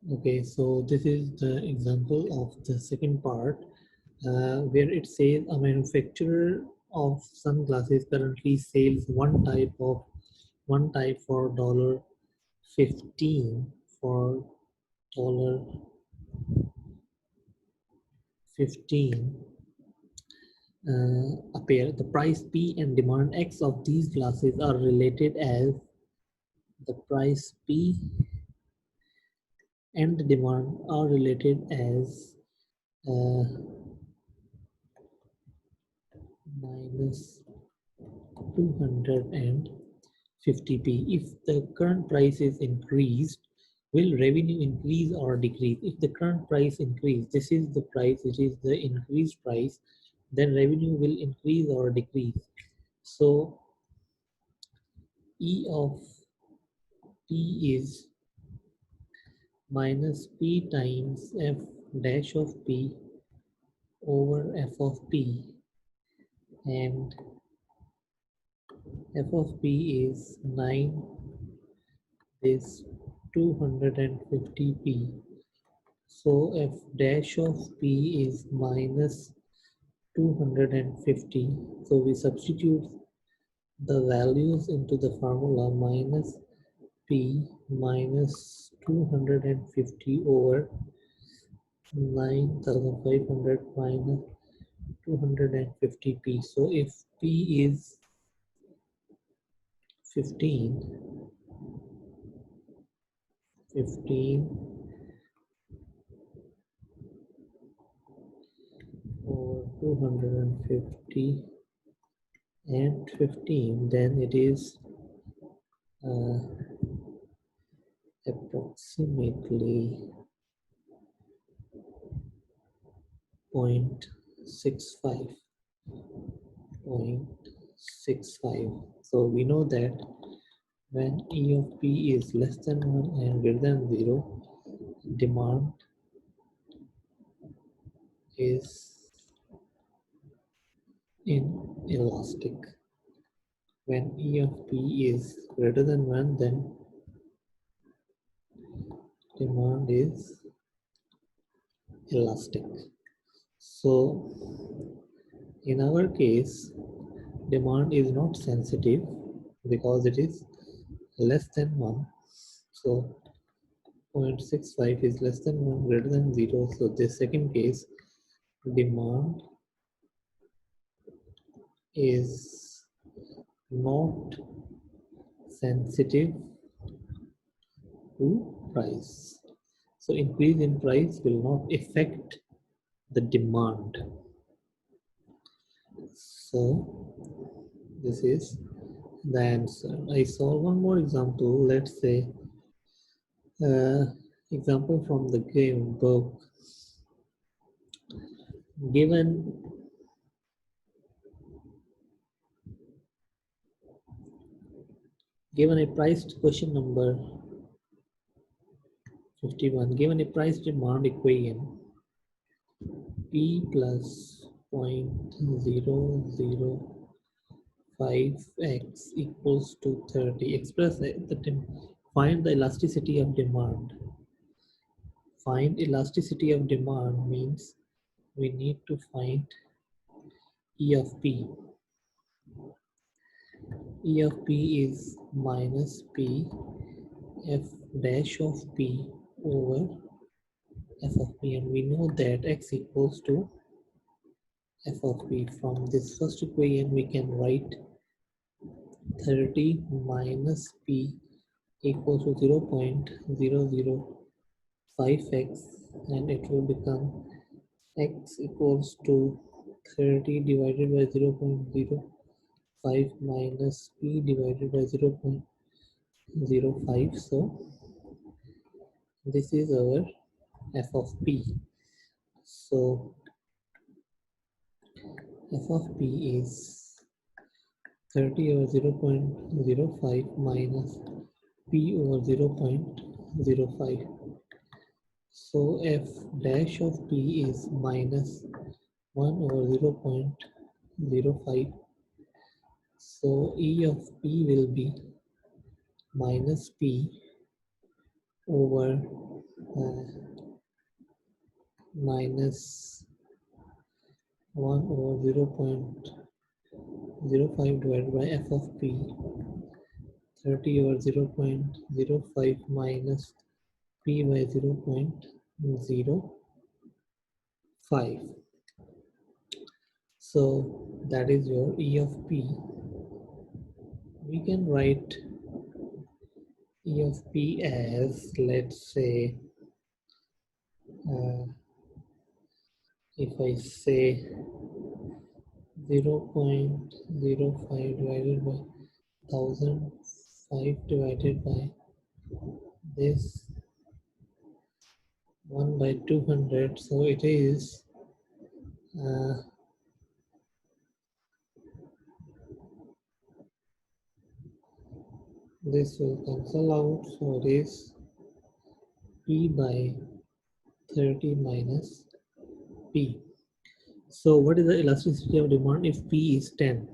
Okay, so this is the example of the second part where it says a manufacturer of sunglasses currently sells one type for $15 for $15 a pair. The price P and demand X of these glasses are related as the price P and the demand are related as uh, minus 250p. If the current price is increased, will revenue increase or decrease? If the current price increase, this is the price, which is the increased price, then revenue will increase or decrease. So E of P is minus P times F dash of P over F of P, and F of P is 9 is 250p. So F dash of P is minus 250. So we substitute the values into the formula minus P minus 250 over 9500 minus 250p. So if P is 15, over 250 and 15, then it is uh, approximately 0.65. So we know that when E of P is less than 1 and greater than 0, demand is inelastic. When E of P is greater than 1, then demand is elastic. So in our case, demand is not sensitive because it is less than 1. So 0.65 is less than 1, greater than 0. So this second case, demand is not sensitive to price. So increase in price will not affect the demand. So this is the answer. I saw one more example. Let's say uh, example from the game book. Given a priced question number 51, given a price demand equation P plus 0.005x equals to 30. Express find the elasticity of demand. Find elasticity of demand means we need to find E of P. E of P is minus P F dash of P over F of P, and we know that X equals to F of P. From this first equation we can write 30 minus P equals to 0.005x, and it will become X equals to 30 divided by 0.05 minus P divided by 0.05. So this is our F of P. So F of P is 30 over 0.05 minus P over 0.05. So F dash of P is minus 1 over 0.05. So E of P will be minus P over minus 1 over 0.05 divided by f of p, 30 over 0.05 minus p by 0.05. So that is your E of p. We can write E of p as, let's say, if I say 0.05 divided by 1005 divided by this 1 by 200, so it is this will cancel out, so it is P by 30 minus P. So what is the elasticity of demand if P is 10?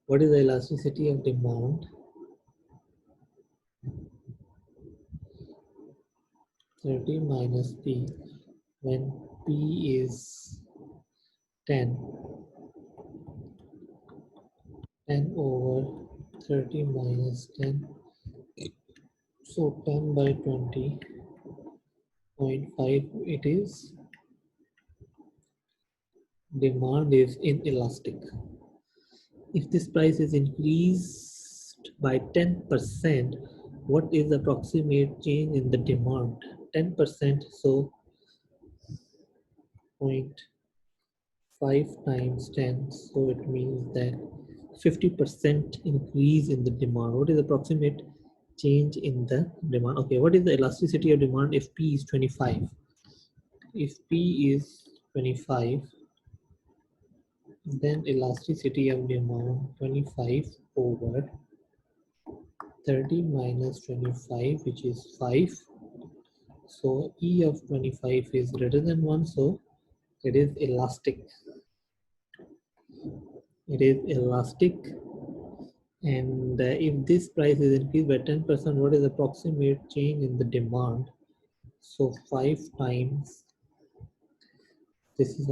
What is the elasticity of demand 30 minus P when P is 10? 10 over 30 minus 10, so 10 by 20.5, it is demand is inelastic. If this price is increased by 10%, what is the approximate change in the demand? 10%, so 0.5 times 10, so it means that 50% increase in the demand. What is the approximate change in the demand? Okay, what is the elasticity of demand if P is 25? If P is 25, then elasticity of demand 25 over 30 minus 25, which is 5. So E of 25 is greater than 1, so it is elastic. It is elastic. And if this price is increased by 10%, what is the approximate change in the demand? So 5 times, this is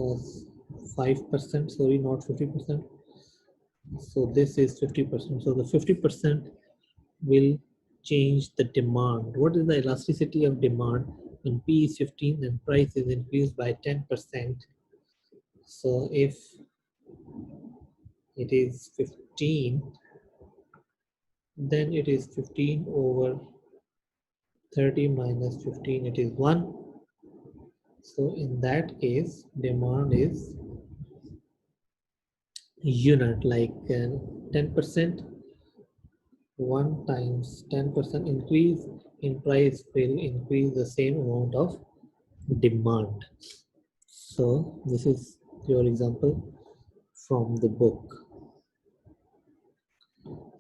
5%, sorry, not 50%. So this is 50%. So the 50% will change the demand. What is the elasticity of demand when P is 15 and price is increased by 10%? So if it is 15, then it is 15 over 30 minus 15, it is 1. So in that case, demand is unit, like 10%, 1 times 10% increase in price will increase the same amount of demand. So this is your example from the book.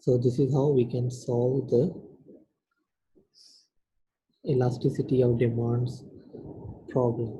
So this is how we can solve the elasticity of demands problem.